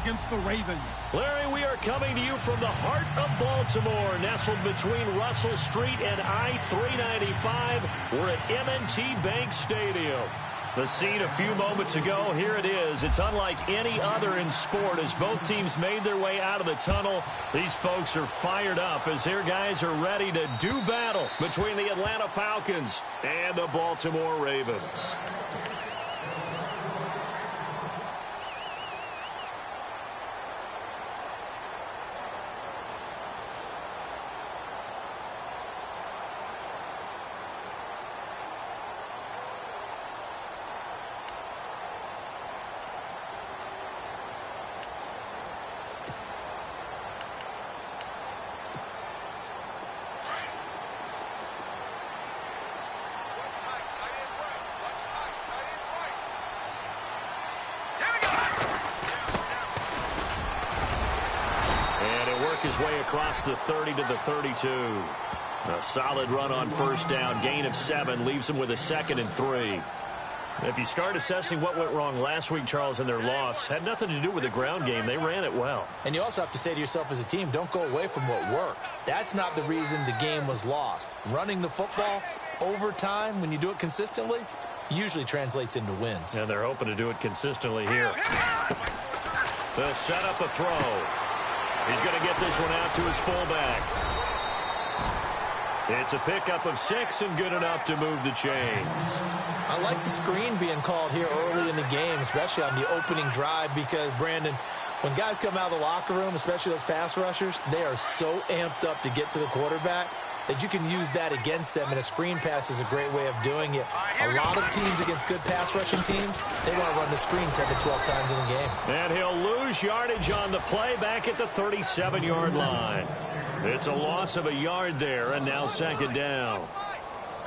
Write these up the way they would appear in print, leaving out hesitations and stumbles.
against the Ravens. Larry, we are coming to you from the heart of Baltimore, nestled between Russell Street and I-395. We're at M&T Bank Stadium. The scene a few moments ago, here it is. It's unlike any other in sport as both teams made their way out of the tunnel. These folks are fired up as their guys are ready to do battle between the Atlanta Falcons and the Baltimore Ravens. His way across the 30 to the 32. A solid run on first down. Gain of 7 leaves them with a 2nd and 3. If you start assessing what went wrong last week, Charles, in their loss, had nothing to do with the ground game. They ran it well. And you also have to say to yourself as a team, don't go away from what worked. That's not the reason the game was lost. Running the football over time, when you do it consistently, usually translates into wins. And they're hoping to do it consistently here. They'll set up a throw. He's going to get this one out to his fullback. It's a pickup of 6 and good enough to move the chains. I like the screen being called here early in the game, especially on the opening drive, because, Brandon, when guys come out of the locker room, especially those pass rushers, they are so amped up to get to the quarterback that you can use that against them, and a screen pass is a great way of doing it. A lot of teams against good pass rushing teams, they want to run the screen 10 to 12 times in the game. And he'll lose yardage on the play back at the 37-yard line. It's a loss of a yard there, and now 2nd down.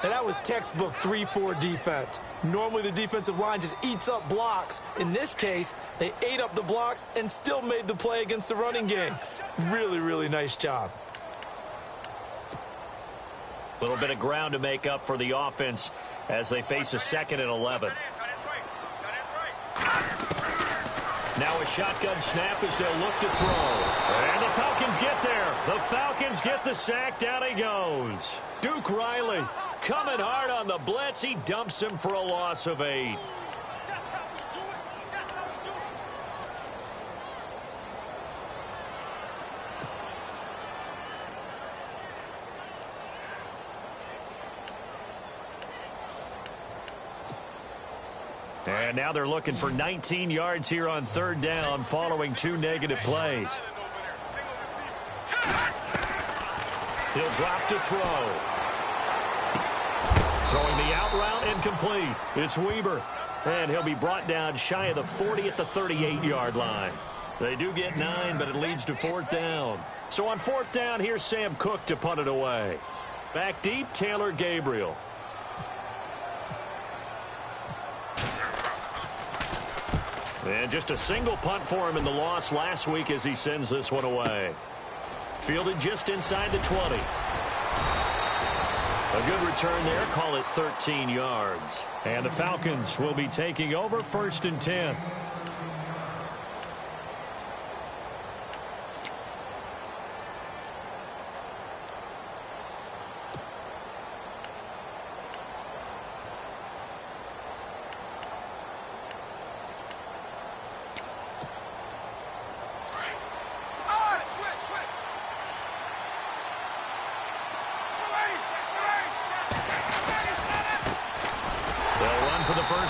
And that was textbook 3-4 defense. Normally the defensive line just eats up blocks. In this case, they ate up the blocks and still made the play against the running game. Really, really nice job. A little bit of ground to make up for the offense as they face a 2nd and 11. Now a shotgun snap as they'll look to throw. And the Falcons get there. The Falcons get the sack. Down he goes. Duke Riley coming hard on the blitz. He dumps him for a loss of 8. And now they're looking for 19 yards here on 3rd down following 2 negative plays. He'll drop to throw. Throwing the out route incomplete. It's Weber. And he'll be brought down shy of the 40 at the 38-yard line. They do get 9, but it leads to 4th down. So on 4th down, here's Sam Cook to punt it away. Back deep, Taylor Gabriel. And just a single punt for him in the loss last week as he sends this one away. Fielded just inside the 20. A good return there. Call it 13 yards. And the Falcons will be taking over 1st and 10.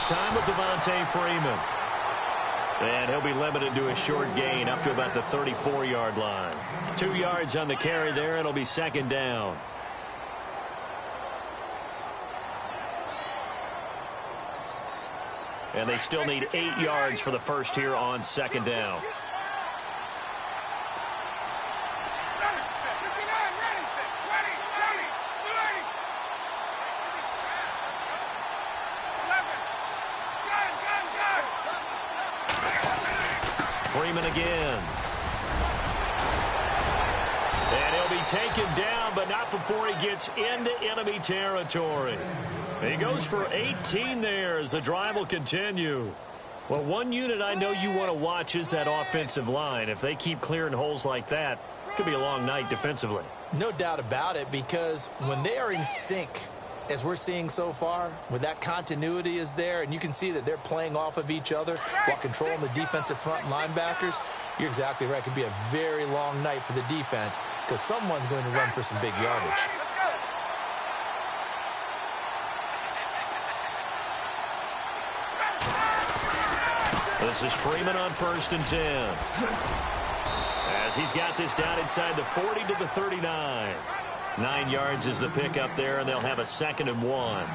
Time with Devontae Freeman. And he'll be limited to a short gain up to about the 34-yard line. 2 yards on the carry there. It'll be 2nd down. And they still need 8 yards for the first here on 2nd down. Freeman again. And he'll be taken down, but not before he gets into enemy territory. He goes for 18 there as the drive will continue. Well, one unit I know you want to watch is that offensive line. If they keep clearing holes like that, it could be a long night defensively. No doubt about it, because when they are in sync, as we're seeing so far, when that continuity is there, and you can see that they're playing off of each other while controlling the defensive front linebackers, you're exactly right. It could be a very long night for the defense because someone's going to run for some big yardage. This is Freeman on 1st and 10. As he's got this down inside the 40 to the 39. 9 yards is the pick up there, and they'll have a 2nd and 1.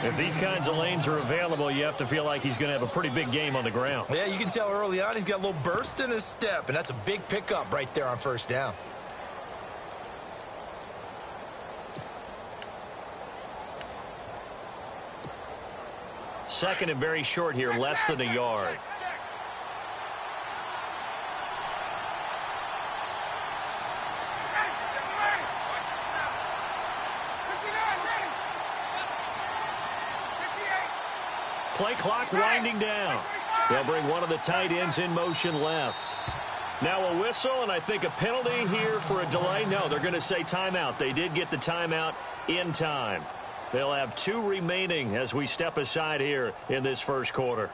If these kinds of lanes are available, you have to feel like he's going to have a pretty big game on the ground. Yeah, you can tell early on he's got a little burst in his step, and that's a big pickup right there on 1st down. Second and very short here, less than a yard. Play clock winding down. They'll bring one of the tight ends in motion left. Now a whistle, and I think a penalty here for a delay. No, they're going to say timeout. They did get the timeout in time. They'll have 2 remaining as we step aside here in this first quarter.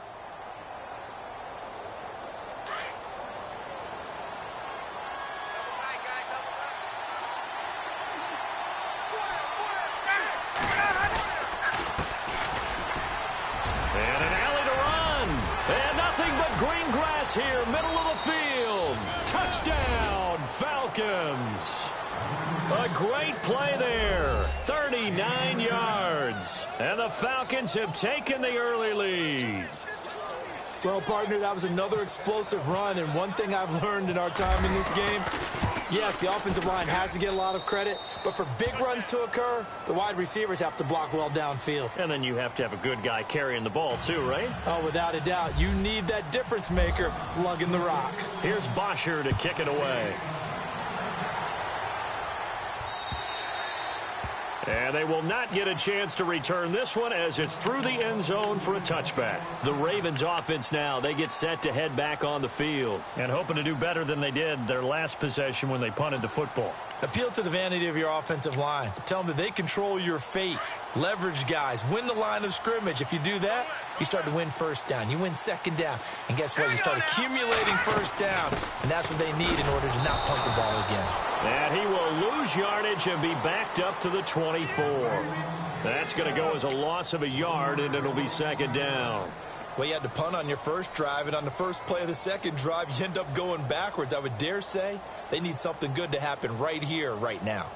And an alley to run. And nothing but green grass here, middle of the field. Touchdown, Falcons. A great play there. 39 yards. And the Falcons have taken the early lead. Well, partner, that was another explosive run, and one thing I've learned in our time in this game, yes, the offensive line has to get a lot of credit, but for big runs to occur, the wide receivers have to block well downfield. And then you have to have a good guy carrying the ball too, right? Oh, without a doubt. You need that difference maker lugging the rock. Here's Bosher to kick it away. And they will not get a chance to return this one as it's through the end zone for a touchback. The Ravens offense now, they get set to head back on the field and hoping to do better than they did their last possession when they punted the football. Appeal to the vanity of your offensive line. Tell them that they control your fate. Leverage guys. Win the line of scrimmage. If you do that, you start to win 1st down. You win 2nd down. And guess what? You start accumulating 1st down. And that's what they need in order to not punt the ball again. And he will lose yardage and be backed up to the 24. That's going to go as a loss of a yard, and it'll be 2nd down. Well, you had to punt on your first drive, and on the first play of the second drive, you end up going backwards. I would dare say they need something good to happen right here, right now.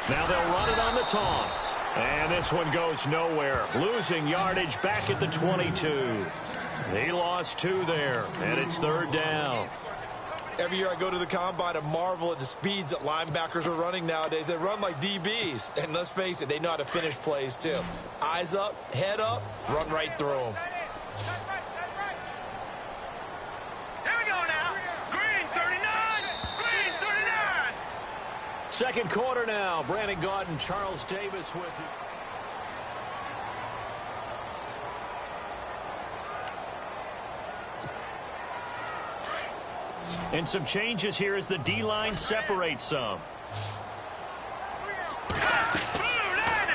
Now they'll run it on the toss. And this one goes nowhere. Losing yardage back at the 22. He lost 2 there, and it's 3rd down. Every year I go to the combine and marvel at the speeds that linebackers are running nowadays. They run like DBs. And let's face it, they know how to finish plays too. Eyes up, head up, run right through them. Second quarter now. Brandon Gaudin, Charles Davis with you. And some changes here as the D-line separates some.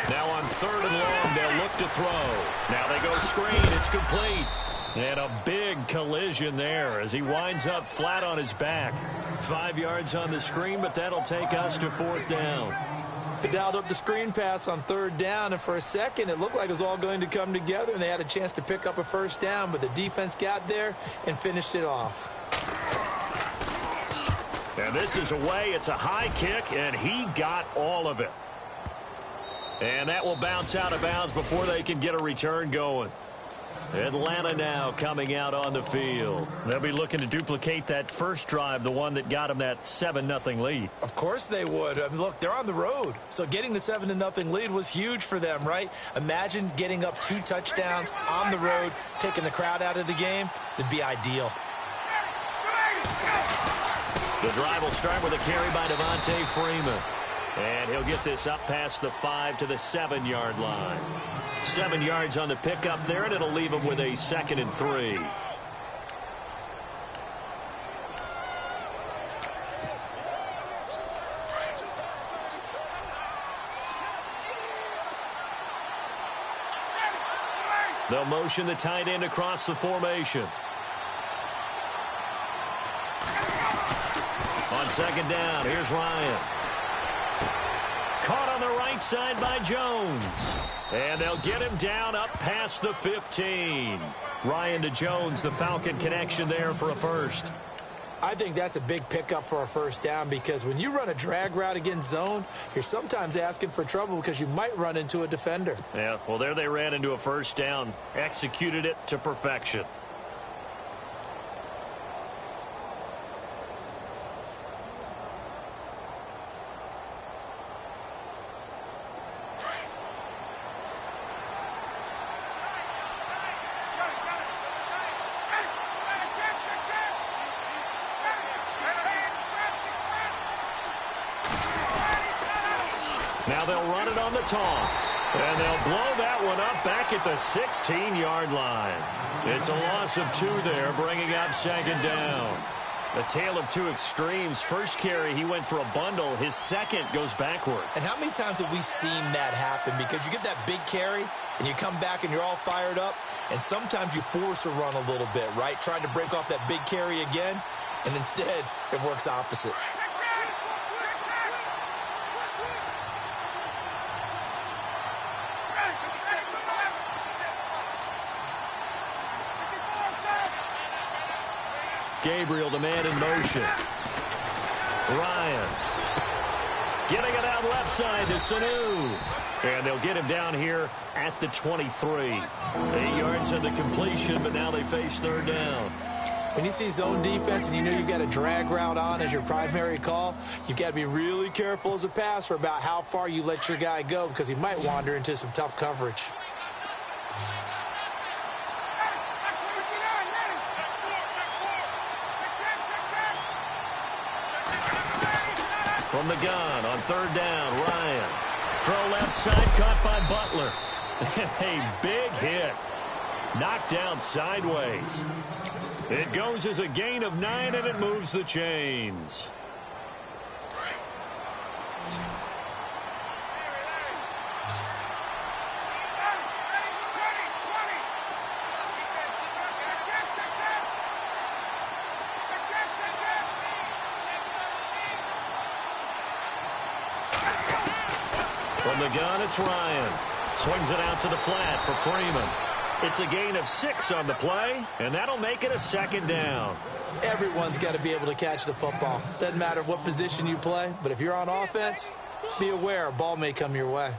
Now on 3rd and long, they'll look to throw. Now they go screen. It's complete. And a big collision there as he winds up flat on his back. 5 yards on the screen, but that'll take us to 4th down. They dialed up the screen pass on 3rd down, and for a second it looked like it was all going to come together, and they had a chance to pick up a 1st down, but the defense got there and finished it off. And this is away. It's a high kick, and he got all of it. And that will bounce out of bounds before they can get a return going. Atlanta now coming out on the field. They'll be looking to duplicate that first drive, the one that got them that 7-0 lead. Of course they would. I mean, look, they're on the road. So getting the 7-0 lead was huge for them, right? Imagine getting up 2 touchdowns on the road, taking the crowd out of the game. It'd be ideal. The drive will start with a carry by Devontae Freeman. And he'll get this up past the 5 to the 7-yard line. 7 yards on the pickup there, and it'll leave him with a 2nd and 3. They'll motion the tight end across the formation. On 2nd down, here's Ryan. Caught on the right side by Jones. And they'll get him down up past the 15. Ryan to Jones, the Falcon connection there for a first. I think that's a big pickup for a first down because when you run a drag route against zone, you're sometimes asking for trouble because you might run into a defender. Yeah, well, there they ran into a first down. Executed it to perfection. Now they'll run it on the toss. And they'll blow that one up back at the 16-yard line. It's a loss of 2 there, bringing up 2nd down. A tale of 2 extremes. First carry, he went for a bundle. His second goes backward. And how many times have we seen that happen? Because you get that big carry, and you come back and you're all fired up, and sometimes you force a run a little bit, right? Trying to break off that big carry again, and instead it works opposite. Gabriel, the man in motion. Ryan. Getting it out left side to Sanu. And they'll get him down here at the 23. 8 yards on the completion, but now they face 3rd down. When you see zone defense and you know you've got a drag route on as your primary call, you've got to be really careful as a passer about how far you let your guy go because he might wander into some tough coverage. From the gun on 3rd down, Ryan. Throw left side, caught by Butler. A big hit. Knocked down sideways. It goes as a gain of 9, and it moves the chains. From the gun, it's Ryan. Swings it out to the flat for Freeman. It's a gain of 6 on the play, and that'll make it a 2nd down. Everyone's got to be able to catch the football. Doesn't matter what position you play, but if you're on offense, be aware a ball may come your way.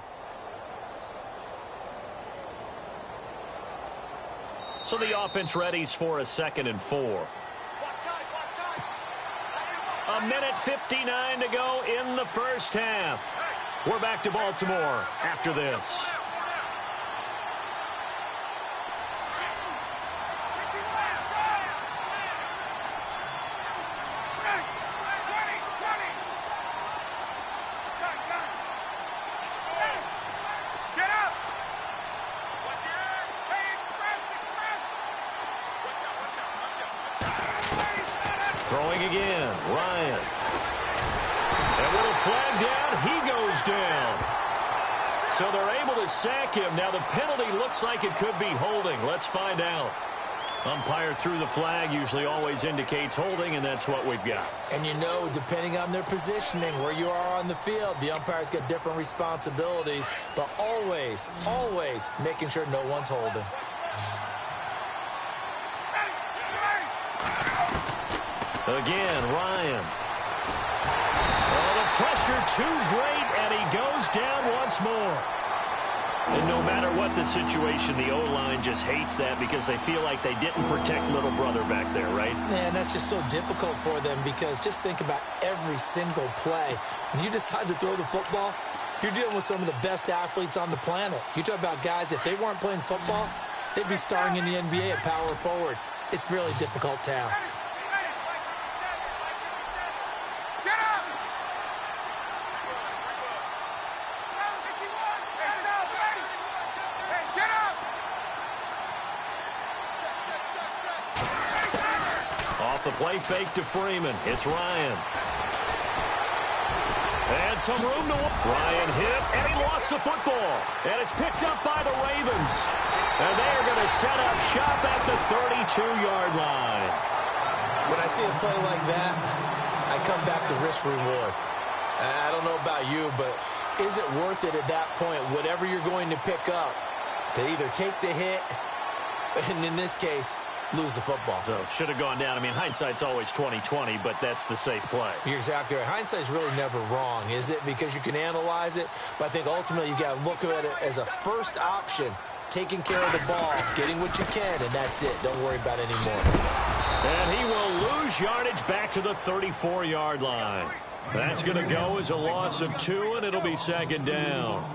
So the offense readies for a 2nd and 4. A minute 59 to go in the first half. We're back to Baltimore after this. Throwing again, Ryan. And with a flag down, he goes down. So they're able to sack him. Now the penalty looks like it could be holding. Let's find out. Umpire threw the flag, usually always indicates holding, and that's what we've got. And you know, depending on their positioning, where you are on the field, the umpire's got different responsibilities, but always, always making sure no one's holding. Again, Ryan. Oh, the pressure too great, and he goes down once more. And no matter what the situation, the O-line just hates that because they feel like they didn't protect little brother back there, right? Man, that's just so difficult for them because just think about every single play. When you decide to throw the football, you're dealing with some of the best athletes on the planet. You talk about guys, if they weren't playing football, they'd be starring in the NBA at power forward. It's a really difficult task. The play fake to Freeman. It's Ryan. And some room to... Ryan hit, and he lost the football. And it's picked up by the Ravens. And they are going to set up shop at the 32-yard line. When I see a play like that, I come back to risk-reward. I don't know about you, but is it worth it at that point, whatever you're going to pick up, to either take the hit, and in this case, lose the football? So it should have gone down. I mean, hindsight's always 20/20, but that's the safe play. You're exactly right. Hindsight's really never wrong, is it? Because you can analyze it, but I think ultimately you got to look at it as a first option, taking care of the ball, getting what you can, and that's it. Don't worry about it anymore. And he will lose yardage back to the 34-yard line. That's going to go as a loss of 2, and it'll be second down.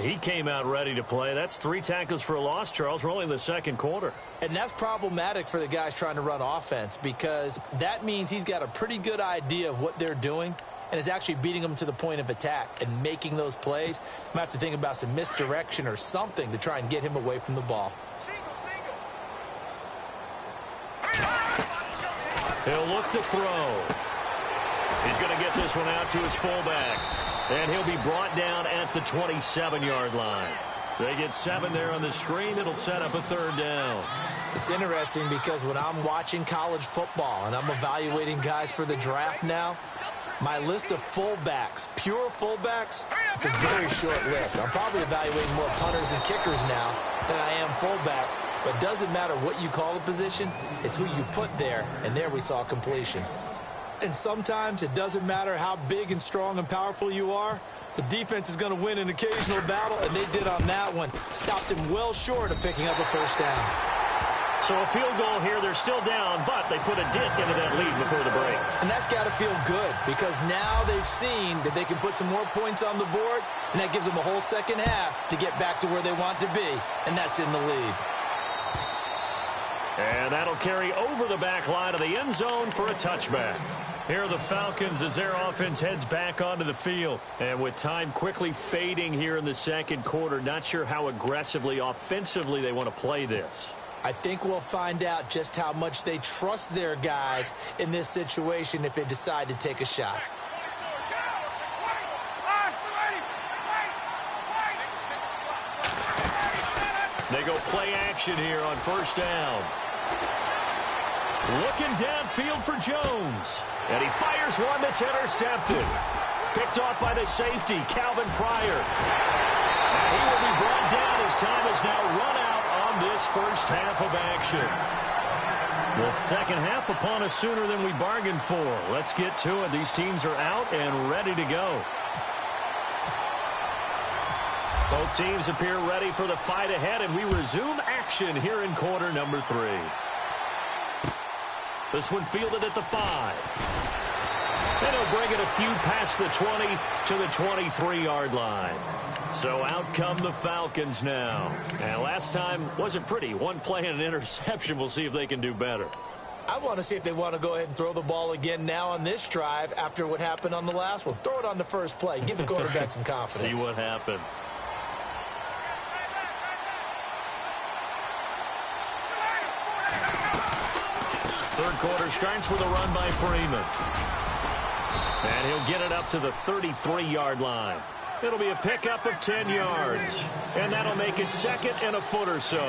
He came out ready to play. That's 3 tackles for a loss, Charles. We're only in the second quarter. And that's problematic for the guys trying to run offense because that means he's got a pretty good idea of what they're doing and is actually beating them to the point of attack and making those plays. You might have to think about some misdirection or something to try and get him away from the ball. He'll look to throw. He's going to get this one out to his fullback. And he'll be brought down at the 27-yard line. They get 7 there on the screen. It'll set up a third down. It's interesting because when I'm watching college football and I'm evaluating guys for the draft now, my list of fullbacks, pure fullbacks, it's a very short list. I'm probably evaluating more punters and kickers now than I am fullbacks. But it doesn't matter what you call the position, it's who you put there. And there we saw completion. And sometimes it doesn't matter how big and strong and powerful you are. The defense is going to win an occasional battle, and they did on that one. Stopped him well short of picking up a first down. So a field goal here. They're still down, but they put a dent into that lead before the break. And that's got to feel good because now they've seen that they can put some more points on the board, and that gives them a whole second half to get back to where they want to be, and that's in the lead. And that'll carry over the back line of the end zone for a touchback. Here are the Falcons as their offense heads back onto the field. And with time quickly fading here in the second quarter, not sure how aggressively, offensively they want to play this. I think we'll find out just how much they trust their guys in this situation if they decide to take a shot. They go play action here on first down. Looking downfield for Jones. And he fires one that's intercepted. Picked off by the safety, Calvin Pryor. And he will be brought down as time is now run out on this first half of action. The second half upon us sooner than we bargained for. Let's get to it. These teams are out and ready to go. Both teams appear ready for the fight ahead, and we resume action here in quarter number 3. This one fielded at the 5. And he'll bring it a few past the 20 to the 23-yard line. So out come the Falcons now. And last time wasn't pretty. One play and an interception. We'll see if they can do better. I want to see if they want to go ahead and throw the ball again now on this drive after what happened on the last one. Throw it on the first play. Give the quarterback some confidence. See what happens. Third quarter starts with a run by Freeman. And he'll get it up to the 33-yard line. It'll be a pickup of 10 yards. And that'll make it second and a foot or so.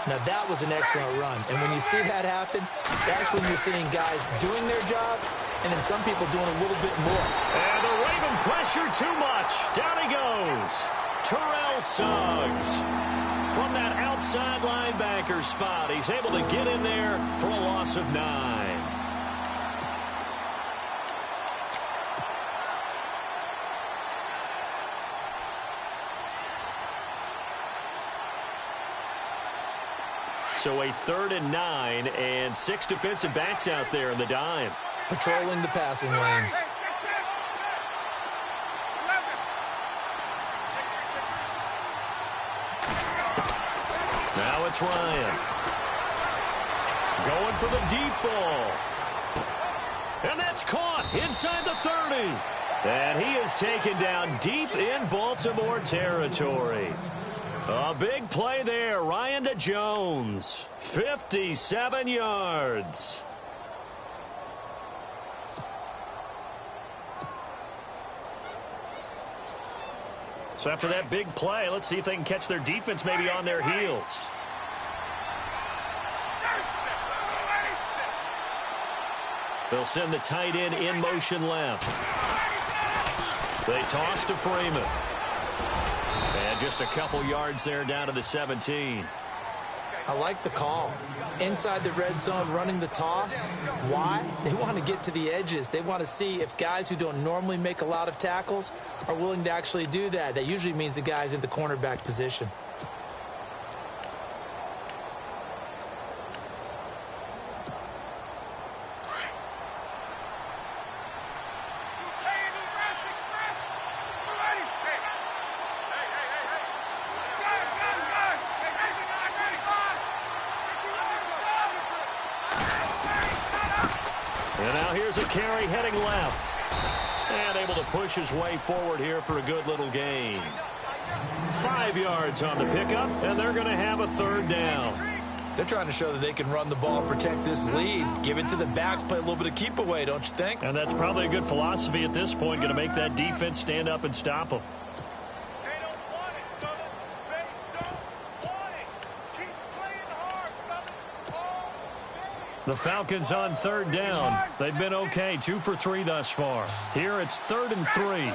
Now, that was an excellent run. And when you see that happen, that's when you're seeing guys doing their job and then some people doing a little bit more. And the Raven pressure too much. Down he goes. Terrell Suggs. From that outside linebacker spot, he's able to get in there for a loss of 9. So a 3rd and 9 and 6 defensive backs out there in the dime. Patrolling the passing lanes. Now it's Ryan. Going for the deep ball. And that's caught inside the 30. And he is taken down deep in Baltimore territory. A big play there. Ryan to Jones. 57 yards. So after that big play, let's see if they can catch their defense maybe on their heels. They'll send the tight end in motion left. They toss to Freeman. And just a couple yards there down to the 17. I like the call. Inside the red zone, running the toss. Why? They want to get to the edges. They want to see if guys who don't normally make a lot of tackles are willing to actually do that. That usually means the guy's in the cornerback position. And now here's a carry heading left. And able to push his way forward here for a good little gain. 5 yards on the pickup, and they're going to have a 3rd down. They're trying to show that they can run the ball and protect this lead. Give it to the backs, play a little bit of keep away, don't you think? And that's probably a good philosophy at this point, going to make that defense stand up and stop them. The Falcons on 3rd down. They've been okay, 2 for 3 thus far. Here it's 3rd and 3.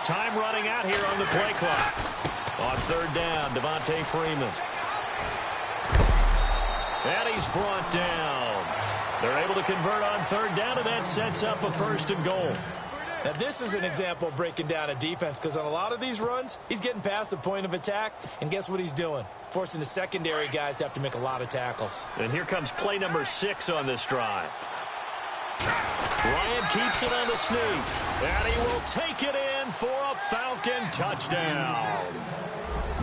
Time running out here on the play clock. On 3rd down, Devontae Freeman. And he's brought down. They're able to convert on 3rd down, and that sets up a 1st and goal. Now, this is an example of breaking down a defense because on a lot of these runs, he's getting past the point of attack, and guess what he's doing? Forcing the secondary guys to have to make a lot of tackles. And here comes play number 6 on this drive. Ryan keeps it on the sneak, and he will take it in for a Falcon touchdown.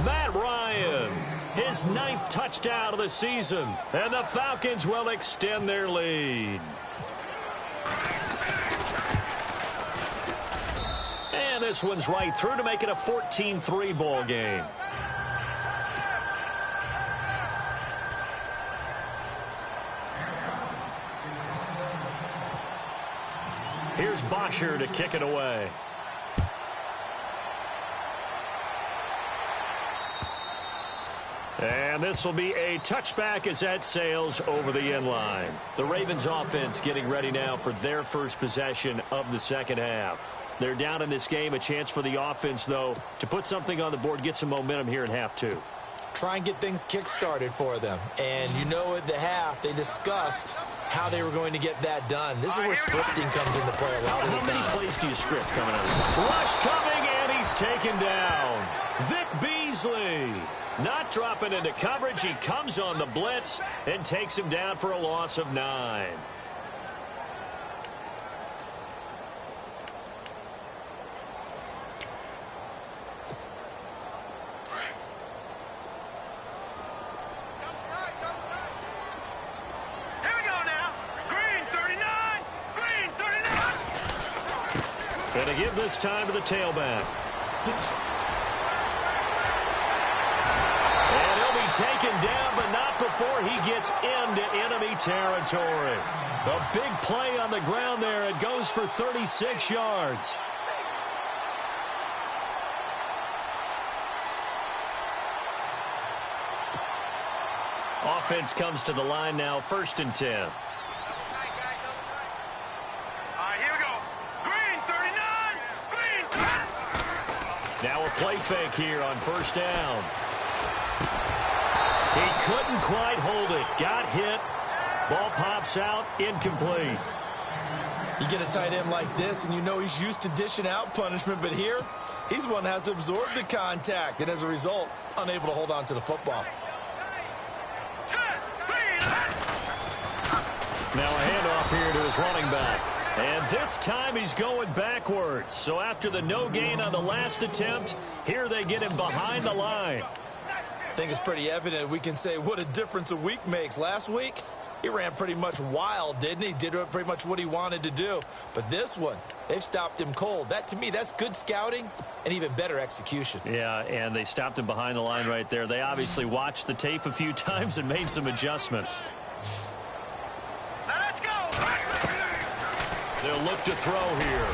Matt Ryan, his 9th touchdown of the season, and the Falcons will extend their lead. And this one's right through to make it a 14-3 ball game. Here's Bosher to kick it away. And this will be a touchback as that sails over the end line. The Ravens offense getting ready now for their first possession of the second half. They're down in this game. A chance for the offense, though, to put something on the board, get some momentum here in half 2. Try and get things kick-started for them. And you know at the half, they discussed how they were going to get that done. This is where scripting comes into play a lot of the time. How many plays do you script coming out of this? Rush coming, and he's taken down. Vic Beasley not dropping into coverage. He comes on the blitz and takes him down for a loss of 9. And to give this time to the tailback. And he'll be taken down, but not before he gets into enemy territory. A big play on the ground there. It goes for 36 yards. Offense comes to the line now, 1st and 10. Now a play fake here on 1st down. He couldn't quite hold it. Got hit. Ball pops out. Incomplete. You get a tight end like this, and you know he's used to dishing out punishment, but here, he's the one that has to absorb the contact, and as a result, unable to hold on to the football. Now a handoff here to his running back. And this time he's going backwards. So after the no gain on the last attempt, here they get him behind the line. I think it's pretty evident. We can say what a difference a week makes. Last week, he ran pretty much wild, didn't he? Did pretty much what he wanted to do. But this one, they've stopped him cold. That, to me, that's good scouting and even better execution. Yeah, and they stopped him behind the line right there. They obviously watched the tape a few times and made some adjustments. Let's go. They'll look to throw here.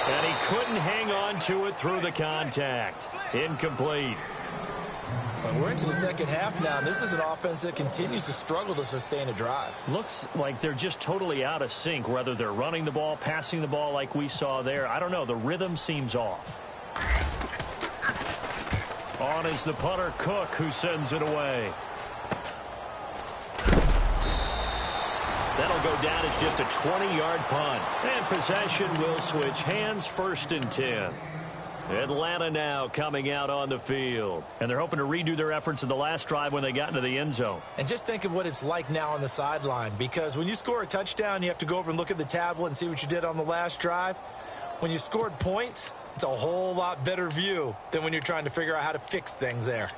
And he couldn't hang on to it through the contact. Incomplete. But we're into the second half now, and this is an offense that continues to struggle to sustain a drive. Looks like they're just totally out of sync, whether they're running the ball, passing the ball like we saw there. I don't know. The rhythm seems off. On is the punter, Cook, who sends it away. That'll go down as just a 20-yard punt. And possession will switch hands, 1st and 10. Atlanta now coming out on the field. And they're hoping to redo their efforts in the last drive when they got into the end zone. And just think of what it's like now on the sideline, because when you score a touchdown, you have to go over and look at the tablet and see what you did on the last drive. When you scored points, it's a whole lot better view than when you're trying to figure out how to fix things there.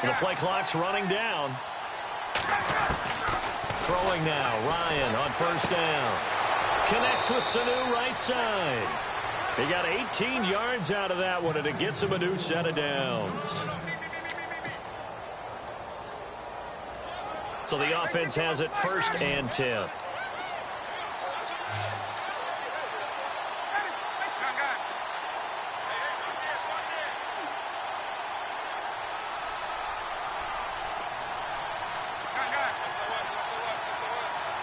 The play clock's running down. Throwing now, Ryan on 1st down. Connects with Sanu right side. He got 18 yards out of that one, and it gets him a new set of downs. So the offense has it 1st and 10.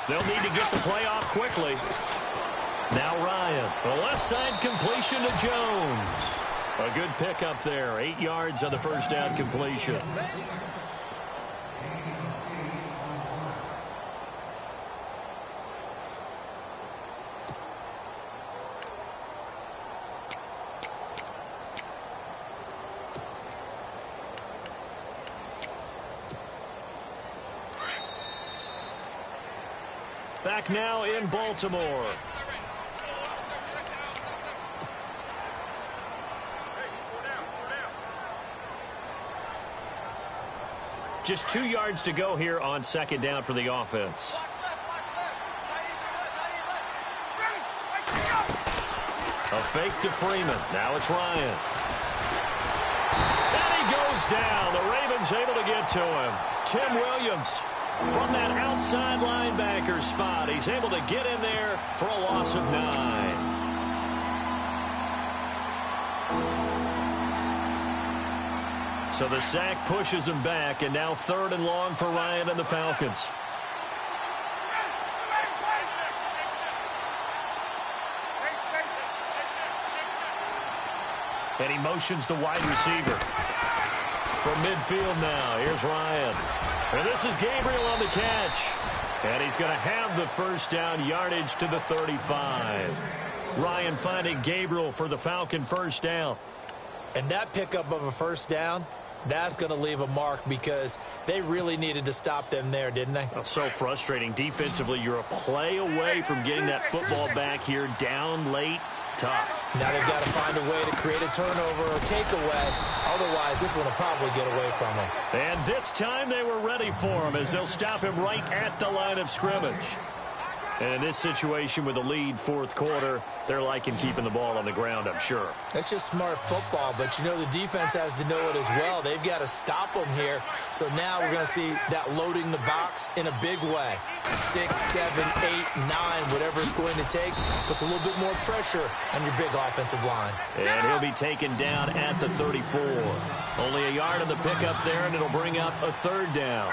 They'll need to get the play off quickly. Now Ryan, the left side completion to Jones. A good pickup there, 8 yards on the 1st down completion. Back now in Baltimore. Just 2 yards to go here on 2nd down for the offense. A fake to Freeman. Now it's Ryan. And he goes down. The Ravens able to get to him. Tim Williams from that outside linebacker spot. He's able to get in there for a loss of 9. So the sack pushes him back, and now 3rd and long for Ryan and the Falcons. And he motions the wide receiver. From midfield now, here's Ryan. And this is Gabriel on the catch. And he's going to have the 1st down, yardage to the 35. Ryan finding Gabriel for the Falcon 1st down. And that pickup of a 1st down, that's going to leave a mark, because they really needed to stop them there, didn't they? Oh, so frustrating. Defensively, you're a play away from getting that football back here, down late. Tough. Now they've got to find a way to create a turnover or takeaway. Otherwise, this one will probably get away from them. And this time they were ready for him, as they'll stop him right at the line of scrimmage. And in this situation with the lead 4th quarter, they're liking keeping the ball on the ground, I'm sure. That's just smart football, but you know the defense has to know it as well. They've got to stop them here. So now we're going to see that loading the box in a big way. 6, 7, 8, 9, whatever it's going to take, puts a little bit more pressure on your big offensive line. And he'll be taken down at the 34. Only a yard on the pickup there, and it'll bring up a 3rd down.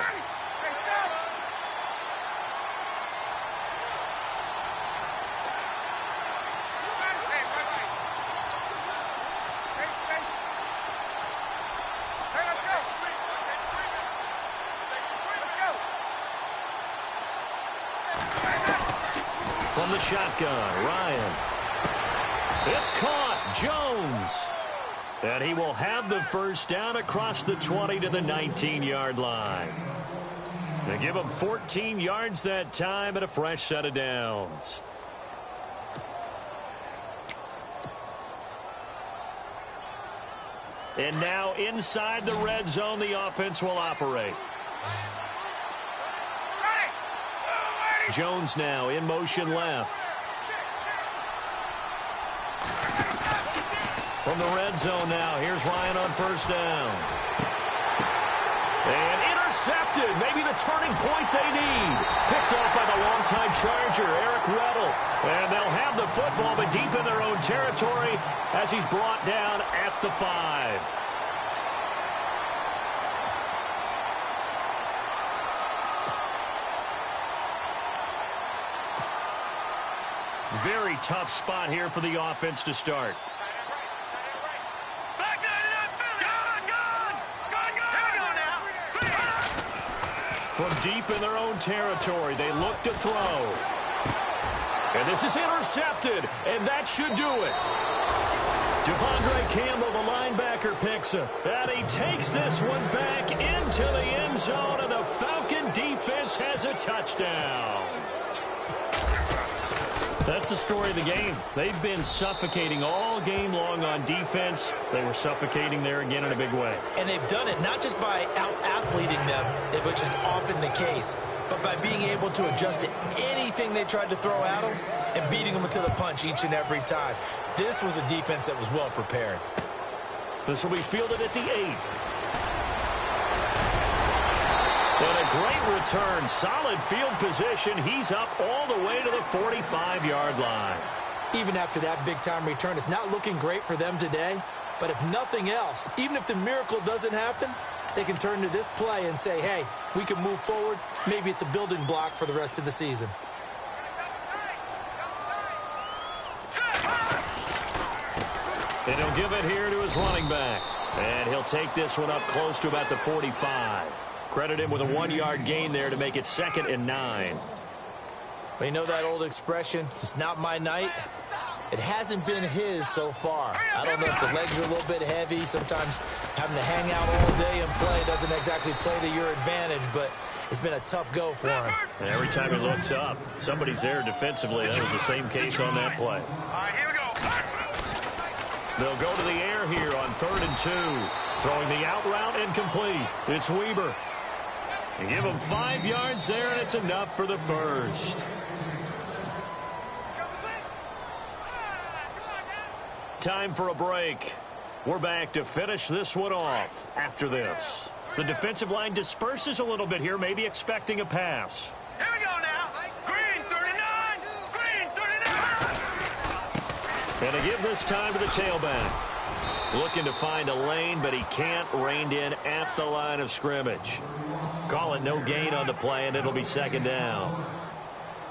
from the shotgun. Ryan. It's caught. Jones. And he will have the first down across the 20 to the 19-yard line. They give him 14 yards that time and a fresh set of downs. And now inside the red zone, the offense will operate. Jones now in motion left. From the red zone now, here's Ryan on first down. And intercepted, maybe the turning point they need. Picked off by the longtime Charger, Eric Weddle. And they'll have the football, but deep in their own territory as he's brought down at the 5. Very tough spot here for the offense to start. From deep in their own territory, they look to throw. And this is intercepted, and that should do it. Devondre Campbell, the linebacker, picks it. And he takes this one back into the end zone, and the Falcon defense has a touchdown. That's the story of the game. They've been suffocating all game long on defense. They were suffocating there again in a big way. And they've done it not just by out-athleting them, which is often the case, but by being able to adjust to anything they tried to throw at them and beating them to the punch each and every time. This was a defense that was well prepared. This will be fielded at the 8. And a great return. Solid field position. He's up all the way to the 45-yard line. Even after that big-time return, it's not looking great for them today. But if nothing else, even if the miracle doesn't happen, they can turn to this play and say, hey, we can move forward. Maybe it's a building block for the rest of the season. And he'll give it here to his running back. And he'll take this one up close to about the 45. Credit him with a 1-yard gain there to make it 2nd and 9. Well, you know that old expression, it's not my night? It hasn't been his so far. I don't know if the legs are a little bit heavy. Sometimes having to hang out all day and play doesn't exactly play to your advantage, but it's been a tough go for him. And every time he looks up, somebody's there defensively. That was the same case on that play. Here we go. They'll go to the air here on 3rd and 2. Throwing the out route incomplete. It's Weber. And give him 5 yards there, and it's enough for the first. Time for a break. We're back to finish this one off after this. The defensive line disperses a little bit here, maybe expecting a pass. Here we go now. Green 39. Green 39. And to give this time to the tailback. Looking to find a lane, but he can't. Reined in at the line of scrimmage. Call it no gain on the play, and it'll be 2nd down.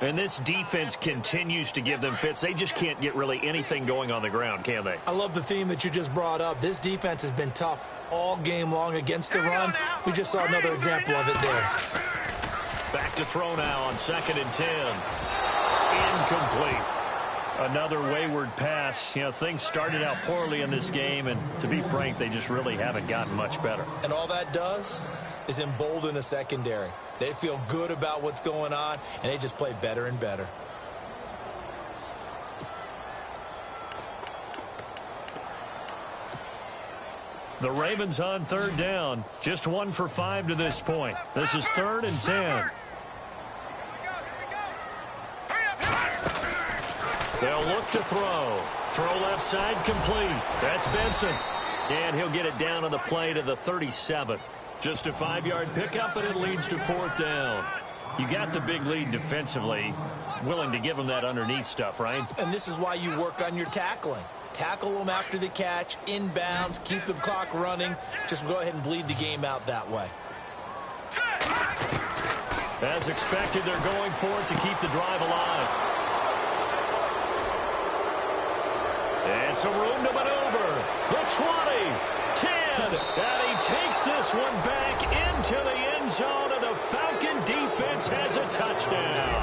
And this defense continues to give them fits. They just can't get really anything going on the ground, can they? I love the theme that you just brought up. This defense has been tough all game long against the run. We just saw another example of it there. Back to throw now on 2nd and 10. Incomplete. Another wayward pass. You know, things started out poorly in this game, and to be frank, they just really haven't gotten much better. And all that does is embolden a secondary. They feel good about what's going on, and they just play better and better. The Ravens on 3rd down. Just 1 for 5 to this point. This is 3rd and 10. They'll look to throw. Throw left side complete. That's Benson. And he'll get it down on the play to the 37. Just a 5-yard pickup, and it leads to 4th down. You got the big lead defensively. Willing to give them that underneath stuff, right? And this is why you work on your tackling. Tackle them after the catch, inbounds, keep the clock running. Just go ahead and bleed the game out that way. As expected, they're going for it to keep the drive alive. And some room to maneuver. The 20, 10, and he takes this one back into the end zone, and the Falcon defense has a touchdown.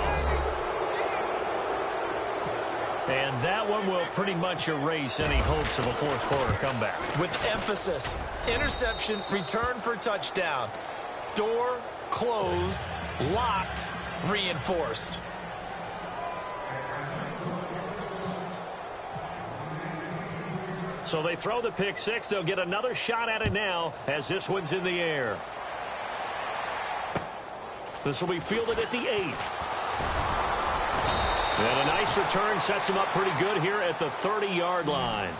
And that one will pretty much erase any hopes of a fourth quarter comeback. With emphasis, interception, return for touchdown. Door closed, locked, reinforced. So they throw the pick six. They'll get another shot at it now as this one's in the air. This will be fielded at the 8. And a nice return sets them up pretty good here at the 30-yard line.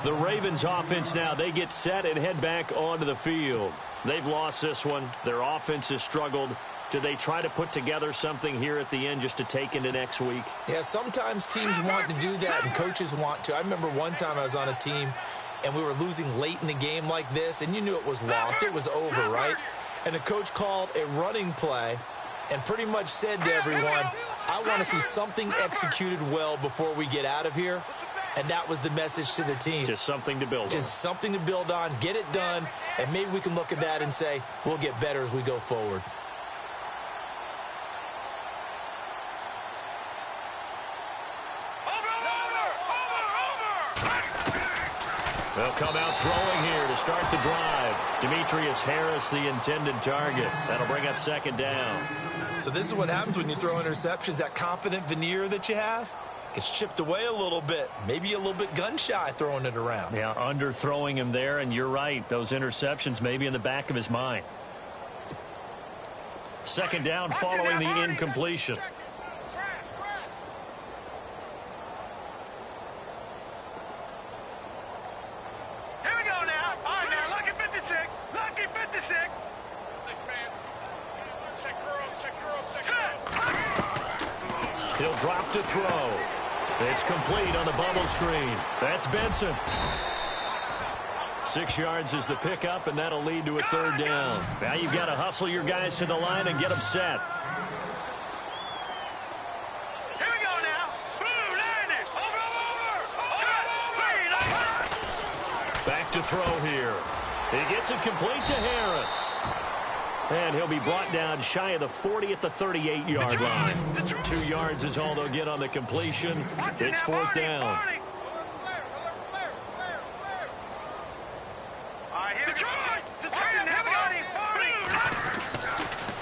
The Ravens offense now, they get set and head back onto the field. They've lost this one. Their offense has struggled. Do they try to put together something here at the end just to take into next week? Yeah, sometimes teams want to do that and coaches want to. I remember one time I was on a team and we were losing late in the game like this, and you knew it was lost. It was over, right? And the coach called a running play and pretty much said to everyone, I want to see something executed well before we get out of here. And that was the message to the team. Just something to build on. Just something to build on, get it done, and maybe we can look at that and say, we'll get better as we go forward. They'll come out throwing here to start the drive. Demetrius Harris, the intended target. That'll bring up second down. So this is what happens when you throw interceptions. That confident veneer that you have gets chipped away a little bit. Maybe a little bit gun-shy throwing it around. Yeah, underthrowing him there, and you're right. Those interceptions maybe in the back of his mind. Second down following the incompletion. He'll drop to throw. It's complete on the bubble screen. That's Benson. 6 yards is the pickup, and that'll lead to a third down. Now you've got to hustle your guys to the line and get them set. Here we go now. Boom, landed. Over. Back to throw here. He gets it complete to Harris. And he'll be brought down shy of the 40 at the 38-yard line. 2 yards is all they'll get on the completion. It's fourth down.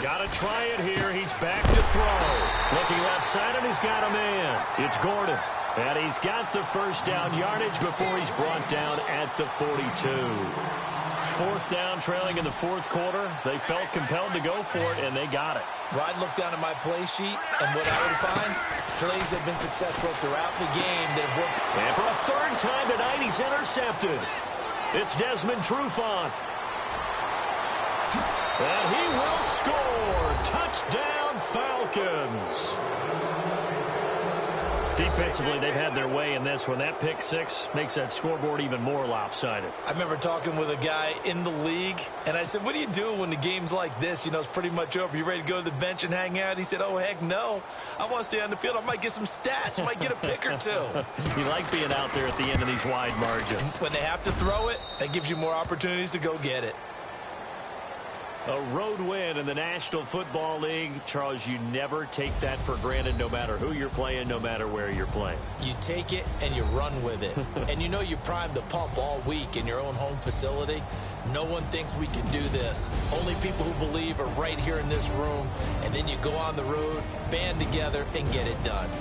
Got to try it here. He's back to throw. Looking left side, and he's got a man. It's Gordon. And he's got the first down yardage before he's brought down at the 42. Fourth down, trailing in the fourth quarter. They felt compelled to go for it, and they got it. Well, I'd look down at my play sheet, and what I would find, plays have been successful throughout the game that have worked. And for a third time tonight, he's intercepted. It's Desmond Trufant. And he will score. Touchdown, Falcons. Defensively, they've had their way in this one. That pick six makes that scoreboard even more lopsided. I remember talking with a guy in the league, and I said, what do you do when the game's like this? You know, it's pretty much over. You ready to go to the bench and hang out? He said, oh, heck no. I want to stay on the field. I might get some stats. I might get a pick or two. You like being out there at the end of these wide margins. When they have to throw it, that gives you more opportunities to go get it. A road win in the National Football League. Charles, you never take that for granted no matter who you're playing, no matter where you're playing. You take it and you run with it. And you know you primed the pump all week in your own home facility. No one thinks we can do this. Only people who believe are right here in this room. And then you go on the road, band together, and get it done.